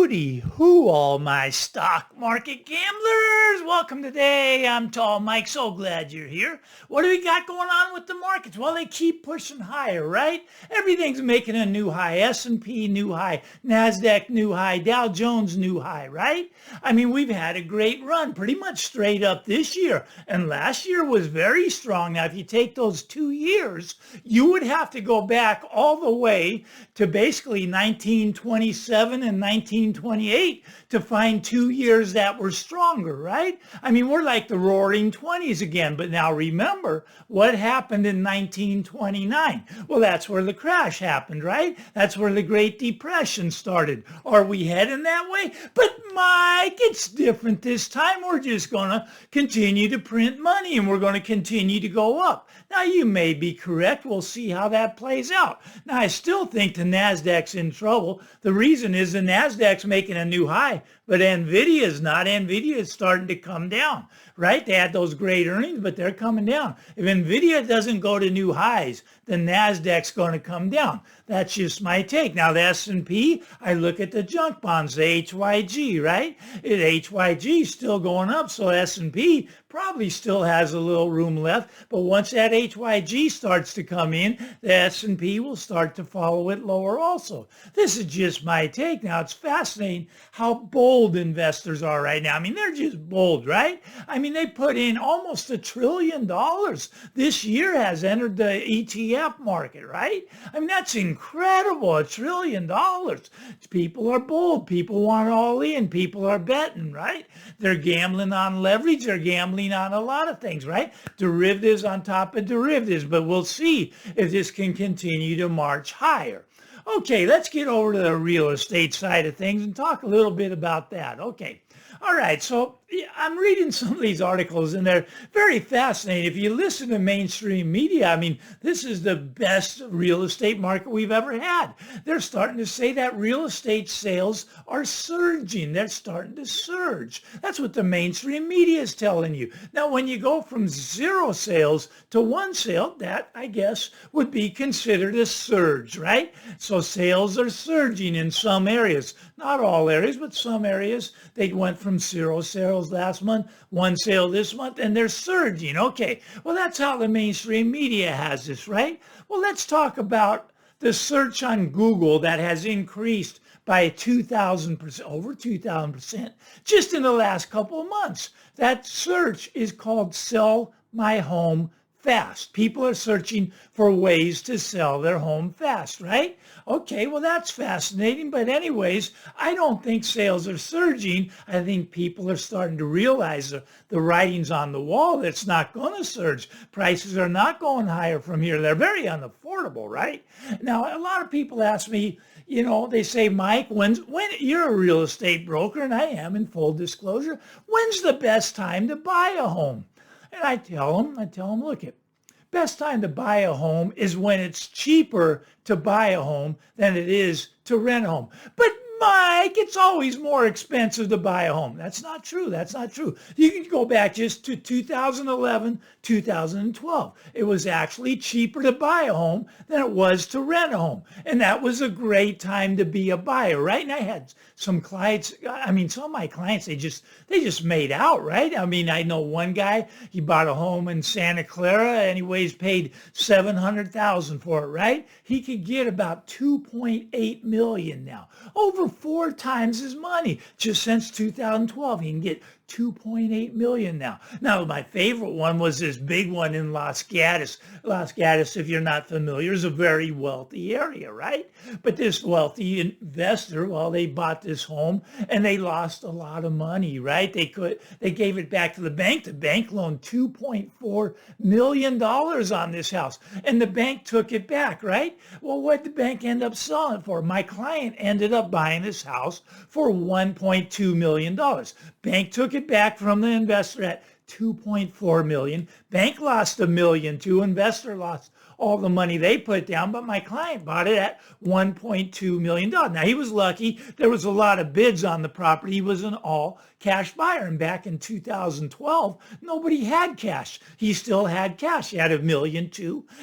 Hooty hoo, all my stock market gamblers. Welcome today. I'm Tall Mike. So glad you're here. What do we got going on with the markets? Well, they keep pushing higher, right? Everything's making a new high. S&P new high. NASDAQ new high. Dow Jones new high, right? I mean, we've had a great run, pretty much straight up this year. And last year was very strong. Now, if you take those 2 years, you would have to go back all the way to basically 1927 and 1928 to find 2 years that were stronger, right? I mean, we're like the roaring 20s again. But now remember what happened in 1929. Well, that's where the crash happened, right? That's where the Great Depression started. Are we heading that way? But Mike, it's different this time. We're just going to continue to print money and we're going to continue to go up. Now, you may be correct. We'll see how that plays out. Now, I still think the NASDAQ's in trouble. The reason is the NASDAQ's making a new high, but NVIDIA's not. NVIDIA is starting to come down, right? They had those great earnings, but they're coming down. If NVIDIA doesn't go to new highs, the NASDAQ's going to come down. That's just my take. Now, the S&P, I look at the junk bonds, the HYG, right? The HYG still going up, so S&P probably still has a little room left. But once that HYG starts to come in, the S&P will start to follow it lower also. This is just my take. Now, it's fascinating how bold investors are right now. I mean, they're just bold, right? I mean, they put in almost $1 trillion this year has entered the ETF market, right? I mean, that's incredible, $1 trillion. People are bold. People want all in. People are betting, right? They're gambling on leverage. They're gambling on a lot of things, right? Derivatives on top of derivatives, but we'll see if this can continue to march higher. Okay, let's get over to the real estate side of things and talk a little bit about that. Okay. All right, so I'm reading some of these articles and they're very fascinating. If you listen to mainstream media, I mean, this is the best real estate market we've ever had. They're starting to say that real estate sales are surging. They're starting to surge. That's what the mainstream media is telling you. Now, when you go from 0 sales to 1 sale, that, I guess, would be considered a surge, right? So sales are surging in some areas. Not all areas, but some areas. They went from 0 sales last month, 1 sale this month, and they're surging. Okay, well, that's how the mainstream media has this, right? Well, let's talk about the search on Google that has increased by 2,000%, over 2,000%, just in the last couple of months. That search is called Sell My Home Fast. People are searching for ways to sell their home fast, right? Okay, well, that's fascinating. But anyways, I don't think sales are surging. I think people are starting to realize the writing's on the wall. It's not going to surge. Prices are not going higher from here. They're very unaffordable, right? Now, a lot of people ask me, you know, they say, Mike, when you're a real estate broker, and I am in full disclosure, when's the best time to buy a home? And I tell them, look, best time to buy a home is when it's cheaper to buy a home than it is to rent a home. But Mike, it's always more expensive to buy a home. That's not true. That's not true. You can go back just to 2011, 2012. It was actually cheaper to buy a home than it was to rent a home. And that was a great time to be a buyer, right? And I had some clients, I mean, some of my clients, they just made out, right? I mean, I know one guy, he bought a home in Santa Clara, anyways, paid $700,000 for it, right? He could get about $2.8 million now, over 4 times his money just since 2012. He can get $2.8 million now. Now, my favorite one was this big one in Los Gatos. Los Gatos, if you're not familiar, is a very wealthy area, right? But this wealthy investor, well, they bought this home and they lost a lot of money, right? They gave it back to the bank. The bank loaned $2.4 million on this house and the bank took it back, right? Well, what did the bank end up selling it for? My client ended up buying this house for $1.2 million. Bank took it back from the investor at $2.4 million. Bank lost $1 million too. Investor lost all the money they put down, but my client bought it at $1.2 million. Now, he was lucky. There was a lot of bids on the property. He was an all cash buyer. And back in 2012, nobody had cash. He still had cash. He had $1.2 million,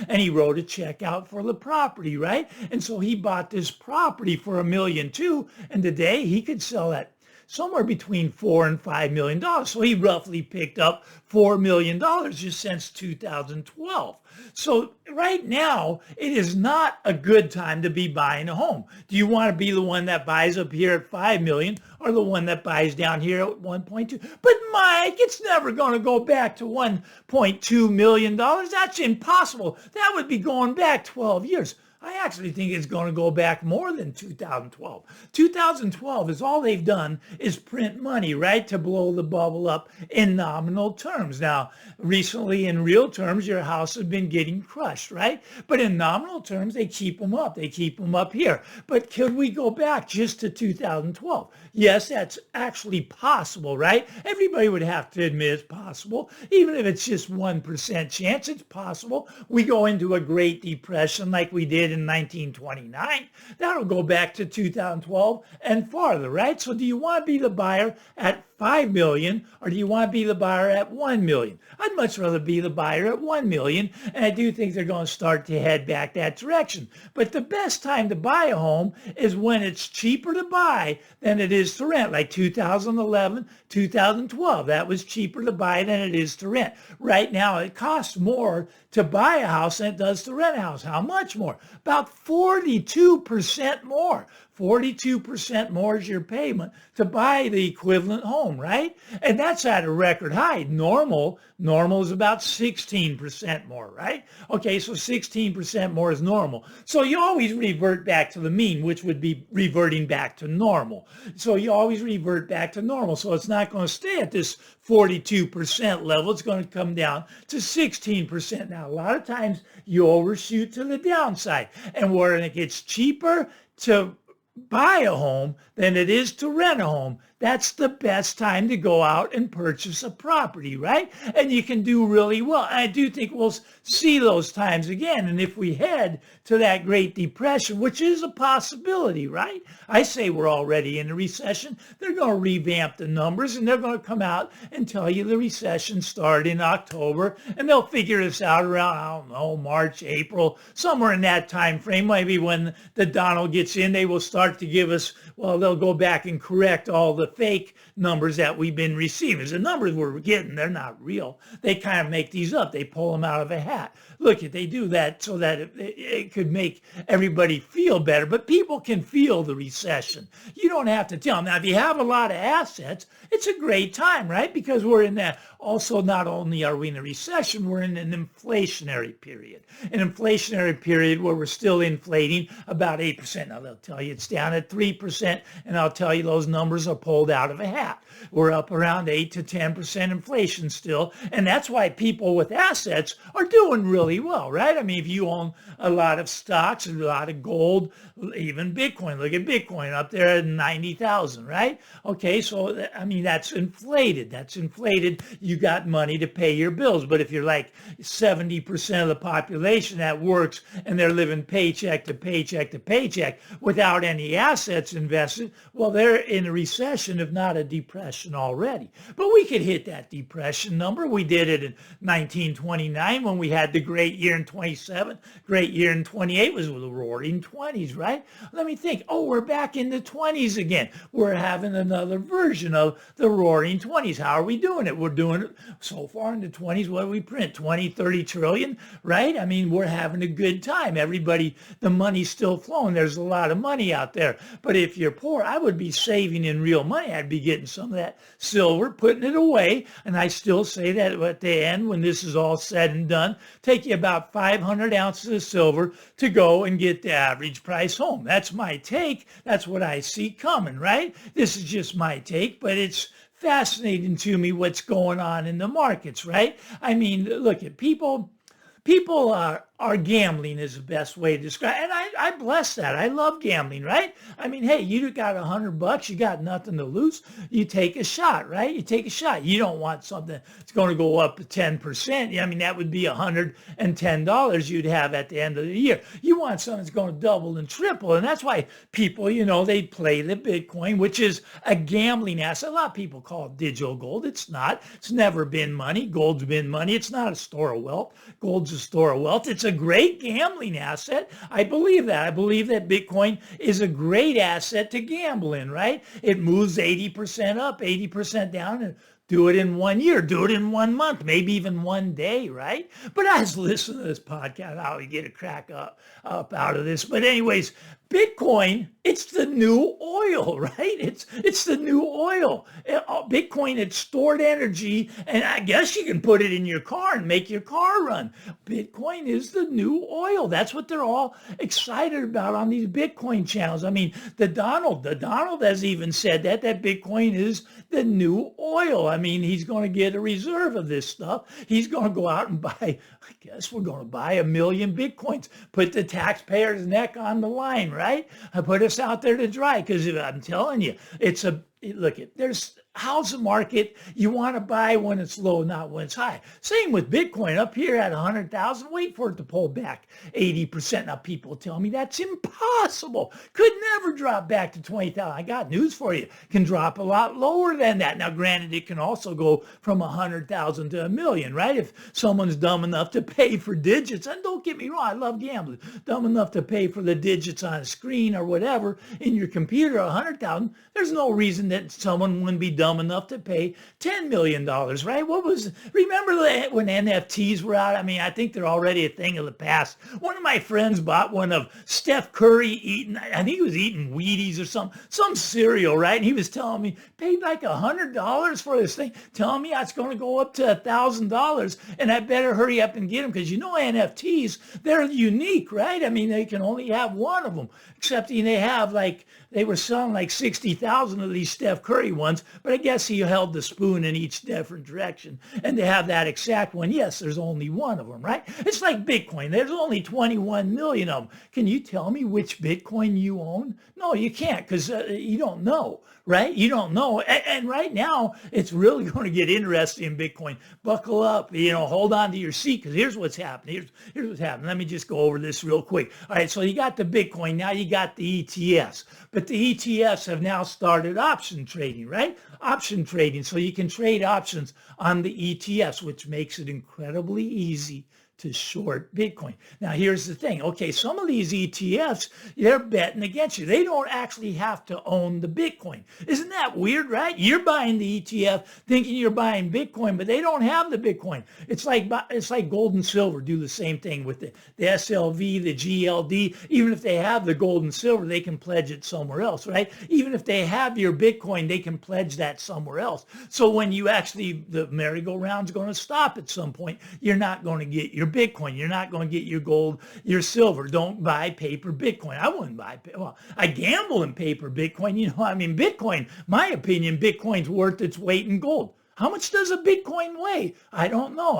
and he wrote a check out for the property, right? And so he bought this property for $1.2 million, and today he could sell that somewhere between $4 and $5 million. So he roughly picked up $4 million just since 2012. So right now, it is not a good time to be buying a home. Do you want to be the one that buys up here at $5 million or the one that buys down here at 1.2? But Mike, it's never going to go back to $1.2 million. That's impossible. That would be going back 12 years. I actually think it's going to go back more than 2012. 2012 is all they've done is print money, right, to blow the bubble up in nominal terms. Now, recently in real terms, your house has been getting crushed, right? But in nominal terms, they keep them up. They keep them up here. But could we go back just to 2012? Yes, that's actually possible, right? Everybody would have to admit it's possible. Even if it's just 1% chance, it's possible. We go into a Great Depression like we did in 1929. That'll go back to 2012 and farther, right? So do you want to be the buyer at $5 million or do you want to be the buyer at $1 million? I'd much rather be the buyer at $1 million, and I do think they're going to start to head back that direction. But the best time to buy a home is when it's cheaper to buy than it is to rent, like 2011, 2012. That was cheaper to buy than it is to rent. Right now, it costs more to buy a house than it does to rent a house. How much more? About 42% more. 42% more is your payment to buy the equivalent home, right? And that's at a record high. Normal is about 16% more, right? Okay, so 16% more is normal. So you always revert back to the mean, which would be reverting back to normal. So you always revert back to normal. So it's not going to stay at this 42% level. It's going to come down to 16%. Now, a lot of times you overshoot to the downside. And when it gets cheaper to buy a home than it is to rent a home, that's the best time to go out and purchase a property, right? And you can do really well. I do think we'll see those times again. And if we head to that Great Depression, which is a possibility, right? I say we're already in a recession. They're going to revamp the numbers and they're going to come out and tell you the recession started in October, and they'll figure this out around, I don't know, March, April, somewhere in that time frame. Maybe when the Donald gets in, they will start to give us, well, they'll go back and correct all the fake numbers that we've been receiving. The numbers we're getting, they're not real. They kind of make these up. They pull them out of a hat. Look, they do that so that it could make everybody feel better. But people can feel the recession. You don't have to tell them. Now, if you have a lot of assets, it's a great time, right? Because we're in that. Also, not only are we in a recession, we're in an inflationary period. An inflationary period where we're still inflating about 8%. Now, they'll tell you it's down at 3%, and I'll tell you those numbers are pulled out of a hat. We're up around 8 to 10% inflation still, and that's why people with assets are doing really well, right? I mean, if you own a lot of stocks, a lot of gold, even Bitcoin, look at Bitcoin up there at 90,000, right? Okay, so, I mean, that's inflated. That's inflated. You got money to pay your bills. But if you're like 70% of the population that works and they're living paycheck to paycheck to paycheck without any assets invested, well, they're in a recession, if not a depression already. But we could hit that depression number. We did it in 1929 when we had the great year in 27. Great year in 28 was the roaring 20s, right? Let me think. Oh, we're back in the 20s again. We're having another version of the roaring 20s. How are we doing it? We're doing it so far in the 20s. What do we print? 20, 30 trillion, right? I mean, we're having a good time. Everybody, the money's still flowing. There's a lot of money out there. But if you're poor, I would be saving in real money. I'd be getting some of that silver, putting it away. And I still say that at the end, when this is all said and done, take you about 500 ounces of silver to go and get the average price home. That's my take. That's what I see coming, right? This is just my take, but it's fascinating to me what's going on in the markets, right? I mean, look at people are gambling is the best way to describe it. And I bless that. I love gambling, right? I mean, hey, you got $100, you got nothing to lose. You take a shot, right? You take a shot. You don't want something that's going to go up to 10%. I mean, that would be $110 you'd have at the end of the year. You want something that's going to double and triple. And that's why people, they play the Bitcoin, which is a gambling asset. A lot of people call it digital gold. It's not. It's never been money. Gold's been money. It's not a store of wealth. Gold's a store of wealth. It's a great gambling asset. I believe that. I believe that Bitcoin is a great asset to gamble in, right? It moves 80% up, 80% down, and do it in 1 year, do it in 1 month, maybe even 1 day, right? But I was listening to this podcast, how we get a crack up out of this. But anyways, Bitcoin, it's the new oil, right? It's the new oil. Bitcoin, it's stored energy, and I guess you can put it in your car and make your car run. Bitcoin is the new oil. That's what they're all excited about on these Bitcoin channels. I mean, the Donald has even said that Bitcoin is the new oil. I mean, he's going to get a reserve of this stuff. He's going to go out and buy, I guess we're going to buy 1 million Bitcoins, put the taxpayer's neck on the line, right? I put us out there to dry, because I'm telling you, how's the market? You want to buy when it's low, not when it's high. Same with Bitcoin up here at 100,000. Wait for it to pull back 80%. Now people tell me that's impossible. Could never drop back to 20,000. I got news for you. Can drop a lot lower than that. Now granted, it can also go from 100,000 to 1 million, right? If someone's dumb enough to pay for digits, and don't get me wrong, I love gambling, dumb enough to pay for the digits on a screen or whatever in your computer, 100,000, there's no reason that someone wouldn't be dumb enough to pay $10 million, right? Remember when NFTs were out? I mean, I think they're already a thing of the past. One of my friends bought one of Steph Curry eating, I think he was eating Wheaties or some cereal, right? And he was telling me, paid like $100 for this thing, telling me it's going to go up to $1,000, and I better hurry up and get them, because NFTs, they're unique, right? I mean, they can only have one of them, except they were selling like 60,000 of these Steph Curry ones, but I guess he held the spoon in each different direction. And to have that exact one, yes, there's only one of them, right? It's like Bitcoin. There's only 21 million of them. Can you tell me which Bitcoin you own? No, you can't, because you don't know, right? You don't know. And right now, it's really going to get interesting in Bitcoin. Buckle up, hold on to your seat, because here's what's happening. Here's what's happening. Let me just go over this real quick. All right, so you got the Bitcoin. Now you got the ETFs. But the ETFs have now started option trading, right? Option trading. So you can trade options on the ETFs, which makes it incredibly easy to short Bitcoin. Now, here's the thing. Okay, some of these ETFs, they're betting against you. They don't actually have to own the Bitcoin. Isn't that weird, right? You're buying the ETF thinking you're buying Bitcoin, but they don't have the Bitcoin. It's like gold and silver do the same thing with the SLV, the GLD. Even if they have the gold and silver, they can pledge it somewhere else, right? Even if they have your Bitcoin, they can pledge that somewhere else. So when the merry-go-round's going to stop at some point, you're not going to get your Bitcoin. You're not going to get your gold, your silver. Don't buy paper Bitcoin. I wouldn't buy, I gamble in paper Bitcoin. Bitcoin, my opinion, Bitcoin's worth its weight in gold. How much does a Bitcoin weigh? I don't know.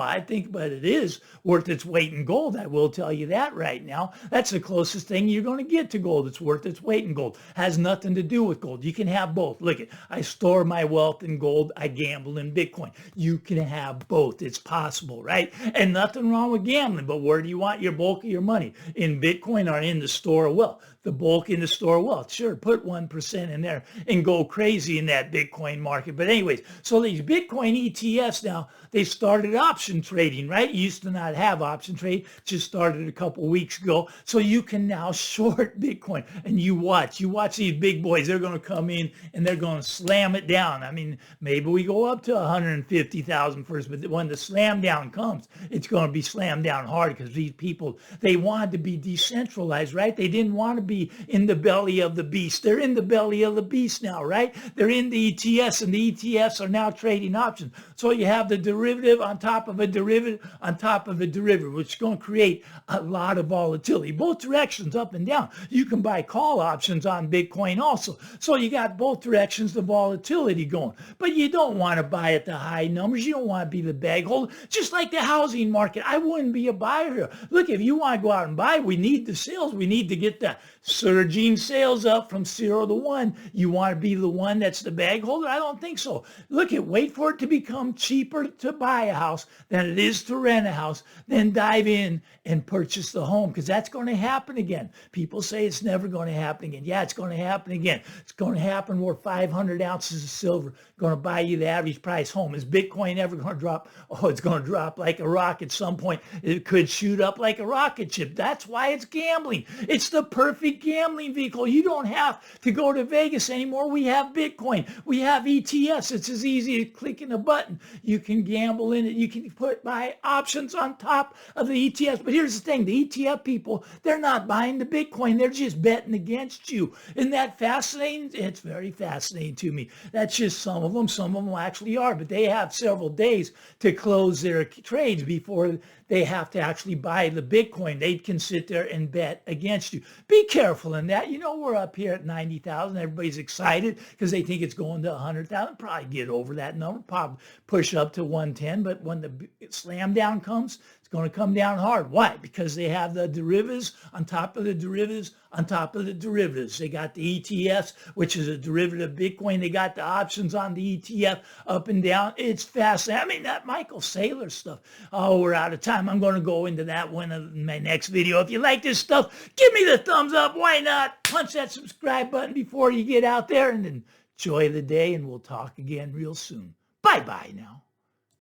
But it is worth its weight in gold. I will tell you that right now. That's the closest thing you're going to get to gold. It's worth its weight in gold. Has nothing to do with gold. You can have both. Look, I store my wealth in gold. I gamble in Bitcoin. You can have both. It's possible, right? And nothing wrong with gambling. But where do you want your bulk of your money? In Bitcoin or in the store of wealth? The bulk in the store of wealth. Sure, put 1% in there and go crazy in that Bitcoin market. But anyways, so these Bitcoin ETFs now, they started option trading, right? You used to not have option trade, just started a couple weeks ago. So you can now short Bitcoin. And you watch these big boys. They're going to come in and they're going to slam it down. I mean, maybe we go up to 150,000 first, but when the slam down comes, it's going to be slammed down hard, because these people, they wanted to be decentralized, right? They didn't want to be in the belly of the beast. They're in the belly of the beast now, right? They're in the ETFs, and the ETFs are now trading trading options. So you have the derivative on top of a derivative on top of a derivative, which is going to create a lot of volatility, both directions, up and down. You can buy call options on Bitcoin also. So you got both directions, the volatility going. But you don't want to buy at the high numbers. You don't want to be the bag holder. Just like the housing market, I wouldn't be a buyer here. Look, if you want to go out and buy, we need the sales. We need to get the surging sales up from 0 to 1. You want to be the one that's the bag holder? I don't think so. Look, wait for it to become cheaper to buy a house than it is to rent a house. Then dive in and purchase the home, because that's going to happen again. People say it's never going to happen again. Yeah, it's going to happen again. It's going to happen where 500 ounces of silver going to buy you the average price home. Is Bitcoin ever going to drop? Oh, it's going to drop like a rock at some point. It could shoot up like a rocket ship. That's why it's gambling. It's the perfect gambling vehicle. You don't have to go to Vegas anymore. We have Bitcoin. We have ETFs. It's as easy as clicking a button. You can gamble in it. You can buy options on top of the ETFs. But here's the thing. The ETF people, they're not buying the Bitcoin. They're just betting against you. Isn't that fascinating? It's very fascinating to me. That's just some of them. Some of them actually are. But they have several days to close their trades before they have to actually buy the Bitcoin. They can sit there and bet against you. Be careful in that. You know, we're up here at 90,000. Everybody's excited because they think it's going to 100,000. Probably get over that number, probably push up to 110. But when the slam down comes, it's going to come down hard. Why? Because they have the derivatives on top of the derivatives on top of the derivatives. They got the ETFs, which is a derivative of Bitcoin. They got the options on the ETF up and down. It's fascinating. I mean, that Michael Saylor stuff. Oh, we're out of time. I'm going to go into that one in my next video. If you like this stuff, give me the thumbs up. Why not? Punch that subscribe button before you get out there, and enjoy the day, and we'll talk again real soon. Bye-bye now.